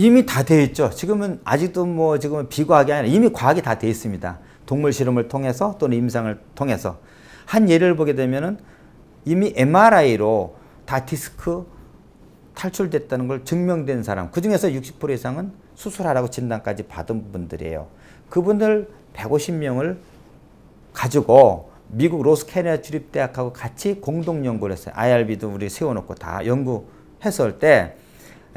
이미 다 되어 있죠. 지금은 아직도 뭐 지금은 비과학이 아니라 이미 과학이 다 되어 있습니다. 동물 실험을 통해서 또는 임상을 통해서. 한 예를 보게 되면은 이미 MRI로 다 디스크 탈출됐다는 걸 증명된 사람, 그 중에서 60% 이상은 수술하라고 진단까지 받은 분들이에요. 그분들 150명을 가지고 미국 로스캐리아 주립대학하고 같이 공동 연구를 했어요. IRB도 우리 세워놓고 다 연구했을 때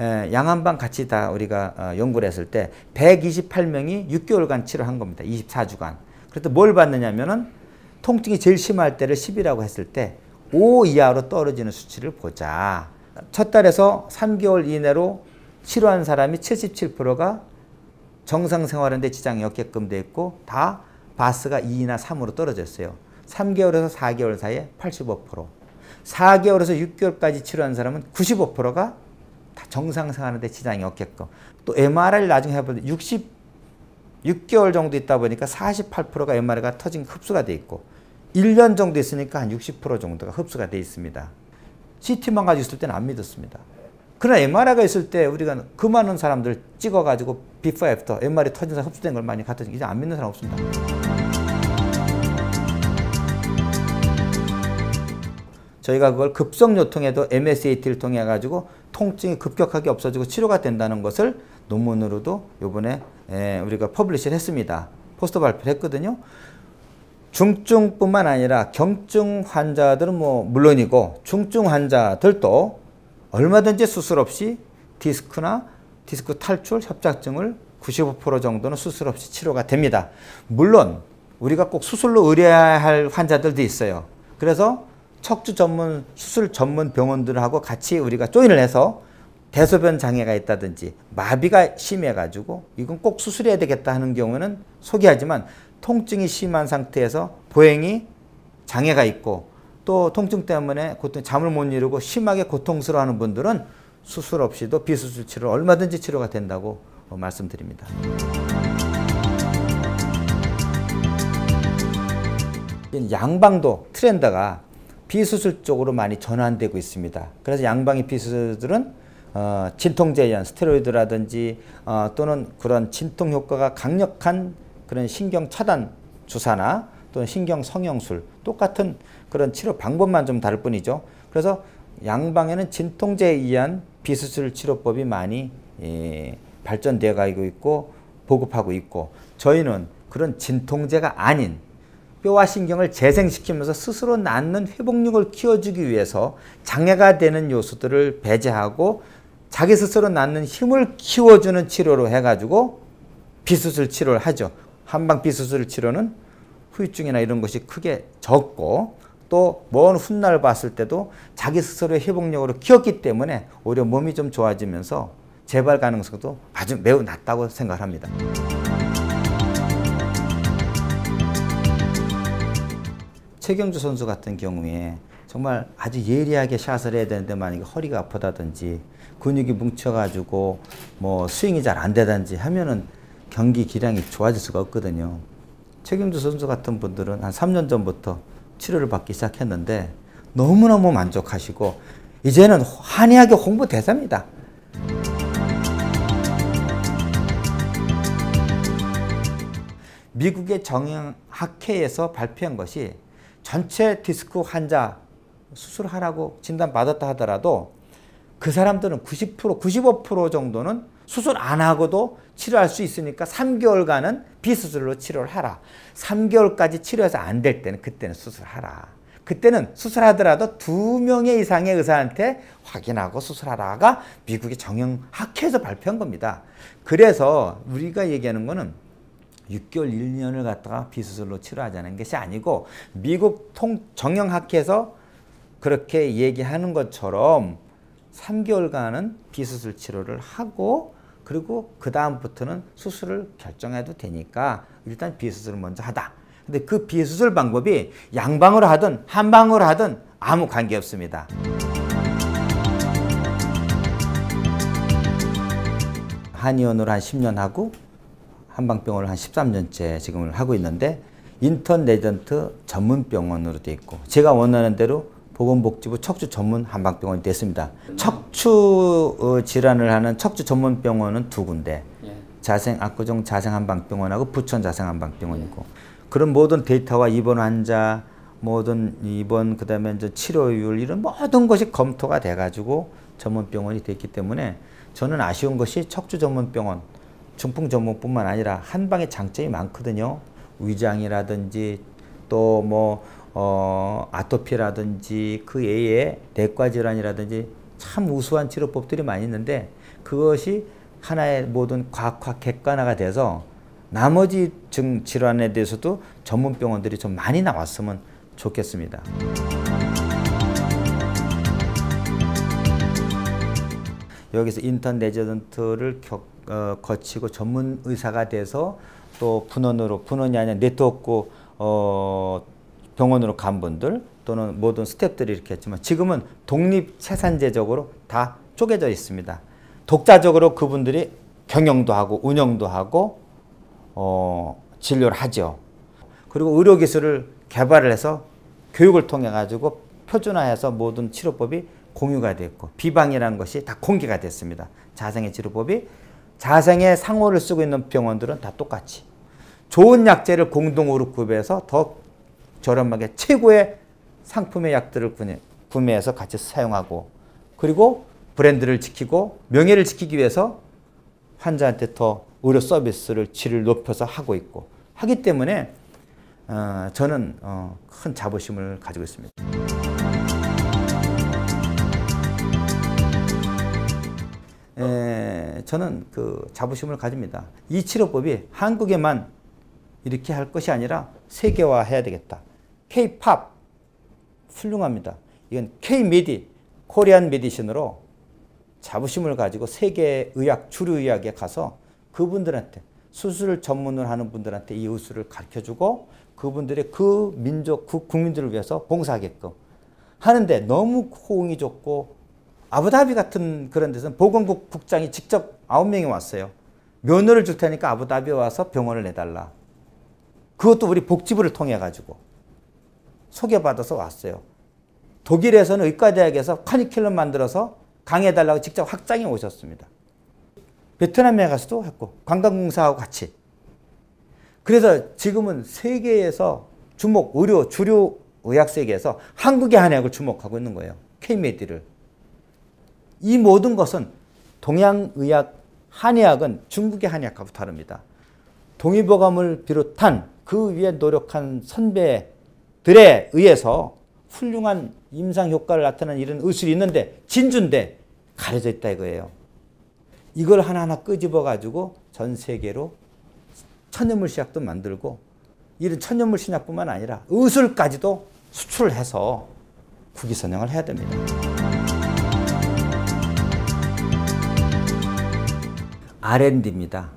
양한방 같이 다 우리가 연구를 했을 때 128명이 6개월간 치료한 겁니다. 24주간. 그래서 뭘 봤느냐면은 통증이 제일 심할 때를 10이라고 했을 때 5 이하로 떨어지는 수치를 보자. 첫 달에서 3개월 이내로 치료한 사람이 77%가 정상 생활하는데 지장이 없게끔 돼 있고 다 바스가 2나 3으로 떨어졌어요. 3개월에서 4개월 사이에 85%, 4개월에서 6개월까지 치료한 사람은 95%가 다 정상 생활하는데 지장이 없게끔. 또 MRI를 나중에 해보면 6개월 정도 있다 보니까 48%가 MRI가 터진 흡수가 돼 있고 1년 정도 있으니까 한 60% 정도가 흡수가 돼 있습니다. CT만 가지고 있을 때는 안 믿었습니다. 그러나 MRI가 있을 때 우리가 그 많은 사람들 찍어가지고 비포 애프터 MRI 터진 사람 흡수된 걸 많이 갖다 이제 안 믿는 사람 없습니다. 저희가 그걸 급성요통에도 MSAT를 통해 가지고 통증이 급격하게 없어지고 치료가 된다는 것을 논문으로도 요번에 우리가 퍼블리시를 했습니다. 포스터 발표를 했거든요. 중증뿐만 아니라 경증 환자들은 뭐 물론이고 중증 환자들도 얼마든지 수술 없이 디스크나 디스크 탈출 협착증을 95% 정도는 수술 없이 치료가 됩니다. 물론 우리가 꼭 수술로 의뢰해야 할 환자들도 있어요. 그래서 척추 전문 수술 전문 병원들하고 같이 우리가 조인을 해서 대소변 장애가 있다든지 마비가 심해 가지고 이건 꼭 수술해야 되겠다 하는 경우는 소개하지만 통증이 심한 상태에서 보행이 장애가 있고 또 통증 때문에 잠을 못 이루고 심하게 고통스러워하는 분들은 수술 없이도 비수술 치료 얼마든지 치료가 된다고 말씀드립니다. 양방도 트렌드가 비수술 쪽으로 많이 전환되고 있습니다. 그래서 양방의 비수술들은 진통제에 의한 스테로이드라든지 또는 그런 진통 효과가 강력한 그런 신경 차단 주사나 또는 신경 성형술 똑같은 그런 치료 방법만 좀 다를 뿐이죠. 그래서 양방에는 진통제에 의한 비수술 치료법이 많이 발전되어 가고 있고 보급하고 있고 저희는 그런 진통제가 아닌 뼈와 신경을 재생시키면서 스스로 낫는 회복력을 키워주기 위해서 장애가 되는 요소들을 배제하고 자기 스스로 낫는 힘을 키워주는 치료로 해가지고 비수술 치료를 하죠. 한방 비수술 치료는 후유증이나 이런 것이 크게 적고 또 먼 훗날 봤을 때도 자기 스스로의 회복력으로 키웠기 때문에 오히려 몸이 좀 좋아지면서 재발 가능성도 아주 매우 낮다고 생각합니다. 최경주 선수 같은 경우에 정말 아주 예리하게 샷을 해야 되는데 만약에 허리가 아프다든지 근육이 뭉쳐가지고 뭐 스윙이 잘 안 되든지 하면은 경기 기량이 좋아질 수가 없거든요. 최경주 선수 같은 분들은 한 3년 전부터 치료를 받기 시작했는데 너무너무 만족하시고 이제는 환희하게 홍보 대사입니다. 미국의 정형학회에서 발표한 것이 전체 디스크 환자 수술하라고 진단받았다 하더라도 그 사람들은 90%, 95% 정도는 수술 안 하고도 치료할 수 있으니까 3개월간은 비수술로 치료를 하라. 3개월까지 치료해서 안 될 때는 그때는 수술하라. 그때는 수술하더라도 2명의 이상의 의사한테 확인하고 수술하라가 미국의 정형학회에서 발표한 겁니다. 그래서 우리가 얘기하는 거는 6개월, 1년을 갖다가 비수술로 치료하자는 것이 아니고 미국 정형학회에서 그렇게 얘기하는 것처럼 3개월간은 비수술 치료를 하고 그리고 그 다음부터는 수술을 결정해도 되니까 일단 비수술을 먼저 하다. 근데 그 비수술 방법이 양방으로 하든 한방으로 하든 아무 관계 없습니다. 한의원으로 한 10년 하고 한방병원을 한 13년째 지금을 하고 있는데 인턴 레전트 전문병원으로 돼 있고 제가 원하는 대로 보건복지부 척추 전문 한방병원이 됐습니다. 척추 질환을 하는 척추 전문 병원은 2군데. 압구정 자생한방병원하고 부천 자생한방병원이고. 그런 모든 데이터와 입원 환자, 모든 입원, 그다음에 이제 치료율 이런 모든 것이 검토가 돼가지고 전문병원이 됐기 때문에 저는 아쉬운 것이 척추 전문병원, 중풍 전문뿐만 아니라 한방에 장점이 많거든요. 위장이라든지 또 뭐 아토피라든지 그 외에 내과 질환이라든지 참 우수한 치료법들이 많이 있는데 그것이 하나의 모든 과학화 객관화가 돼서 나머지 질환에 대해서도 전문병원들이 좀 많이 나왔으면 좋겠습니다. 여기서 인턴 레지던트를 거치고 전문 의사가 돼서 또 분원이 아니라 네트워크 병원으로 간 분들 또는 모든 스태프들이 이렇게 했지만 지금은 독립체산제적으로 다 쪼개져 있습니다. 독자적으로 그분들이 경영도 하고 운영도 하고 진료를 하죠. 그리고 의료기술을 개발을 해서 교육을 통해 가지고 표준화해서 모든 치료법이 공유가 됐고 비방이라는 것이 다 공개가 됐습니다. 자생의 치료법이 자생의 상호를 쓰고 있는 병원들은 다 똑같이 좋은 약재를 공동으로 구매해서 더 저렴하게 최고의 상품의 약들을 구매해서 같이 사용하고 그리고 브랜드를 지키고 명예를 지키기 위해서 환자한테 더 의료 서비스를 질을 높여서 하고 있고 하기 때문에 저는 큰 자부심을 가지고 있습니다. 저는 그 자부심을 가집니다. 이 치료법이 한국에만 이렇게 할 것이 아니라 세계화해야 되겠다. K-팝 훌륭합니다. 이건 K-메디, 코리안 메디신으로 자부심을 가지고 세계 의학, 주류 의학에 가서 그분들한테 수술을 전문을 하는 분들한테 이 의술을 가르쳐주고 그분들의 그 민족, 그 국민들을 위해서 봉사하게끔 하는데 너무 호응이 좋고 아부다비 같은 그런 데서는 보건국 국장이 직접 9명이 왔어요. 면허를 줄 테니까 아부다비에 와서 병원을 내달라. 그것도 우리 복지부를 통해 가지고 소개받아서 왔어요. 독일에서는 의과대학에서 커리큘럼 만들어서 강의해달라고 직접 학장이 오셨습니다. 베트남에 가서도 했고 관광공사하고 같이. 그래서 지금은 세계에서 의료 주류 의학 세계에서 한국의 한의학을 주목하고 있는 거예요. K-메디를. 이 모든 것은 동양의학, 한의학은 중국의 한의학하고 다릅니다. 동의보감을 비롯한 그 위에 노력한 선배들에 의해서 훌륭한 임상 효과를 나타내는 이런 의술이 있는데 진주인데 가려져 있다 이거예요. 이걸 하나하나 끄집어 가지고 전 세계로 천연물 신약도 만들고 이런 천연물 신약뿐만 아니라 의술까지도 수출을 해서 국위 선양을 해야 됩니다. R&D입니다.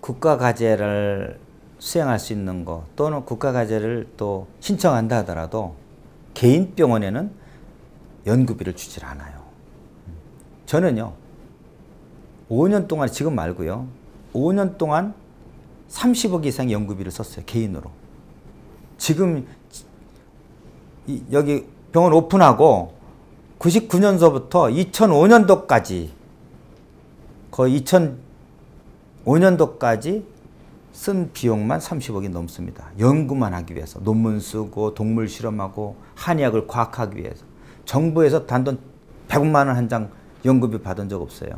국가과제를 수행할 수 있는 거 또는 국가과제를 또 신청한다 하더라도 개인 병원에는 연구비를 주질 않아요. 저는요 5년 동안 지금 말고요 5년 동안 30억 이상 연구비를 썼어요. 개인으로. 지금 여기 병원 오픈하고 99년서부터 2005년도까지 거의 2005년도까지 쓴 비용만 30억이 넘습니다. 연구만 하기 위해서 논문 쓰고 동물 실험하고 한의학을 과학하기 위해서 정부에서 단돈 100만 원 한 장 연구비 받은 적 없어요.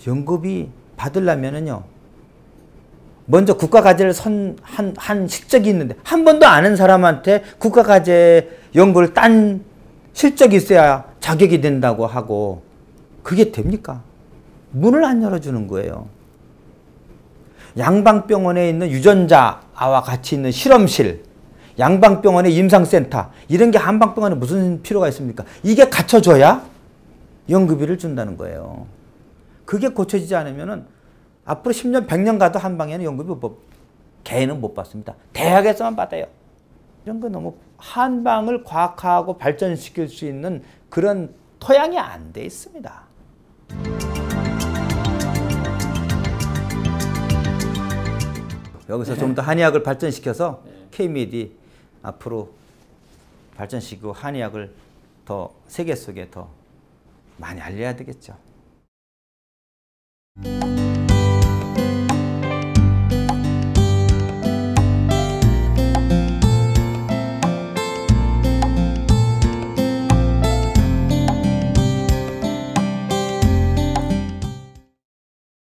연구비 받으려면은요 먼저 국가과제를 한 실적이 있는데 한 번도 안 한 사람한테 국가과제 연구를 딴 실적이 있어야 자격이 된다고 하고 그게 됩니까? 문을 안 열어주는 거예요. 양방병원에 있는 유전자와 같이 있는 실험실, 양방병원의 임상센터 이런 게 한방병원에 무슨 필요가 있습니까? 이게 갖춰줘야 연구비를 준다는 거예요. 그게 고쳐지지 않으면은 앞으로 10년, 100년 가도 한방에는 연구비 개인은 못 받습니다. 대학에서만 받아요. 이런 거 너무 한방을 과학화하고 발전시킬 수 있는 그런 토양이 안 돼 있습니다. 여기서 좀 더 한의학을 발전시켜서 K-메디 앞으로 발전시키고 한의학을 더 세계 속에 더 많이 알려야 되겠죠.